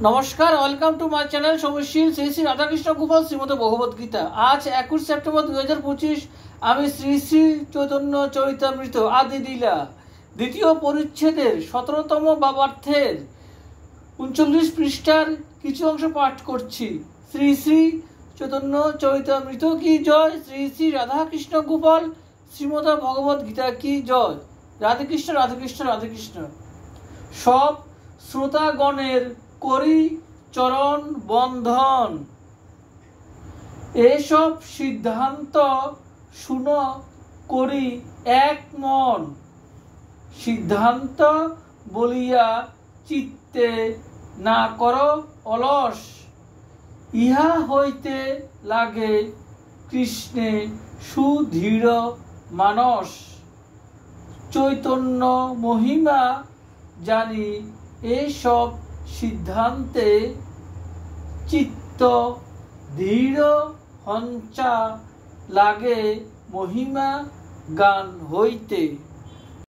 নমস্কার, welcome to my channel সমশীল শ্রী শ্রী রাধাকৃষ্ণ গোপাল শ্রীমদ ভগবত গীতা। আজ 21 সেপ্টেম্বর 2025। আমি শ্রী শ্রী চৈতন্য চরিতামৃত আদি লীলা দ্বিতীয় পরিচ্ছেদের 17তম বাবার্থের 39 পৃষ্ঠার কিছু অংশ পাঠ করছি। শ্রী শ্রী চৈতন্য চরিতামৃত কি জয়, শ্রী শ্রী রাধাকৃষ্ণ গোপাল শ্রীমদ ভগবত গীতা কি জয়। রাধেকৃষ্ণ রাধেকৃষ্ণ রাধেকৃষ্ণ। সব শ্রোতাগণের করি চরণ বন্ধন, এসব সিদ্ধান্ত শুন করি এক মন। সিদ্ধান্ত বলিয়া চিত্তে না করো অলস, ইহা হইতে লাগে কৃষ্ণে সুদৃঢ় মানস। চৈতন্য মহিমা জানি এসব সিদ্ধান্তে, চিত্ত দৃঢ় হঞ্চা লাগে মহিমা গান হইতে।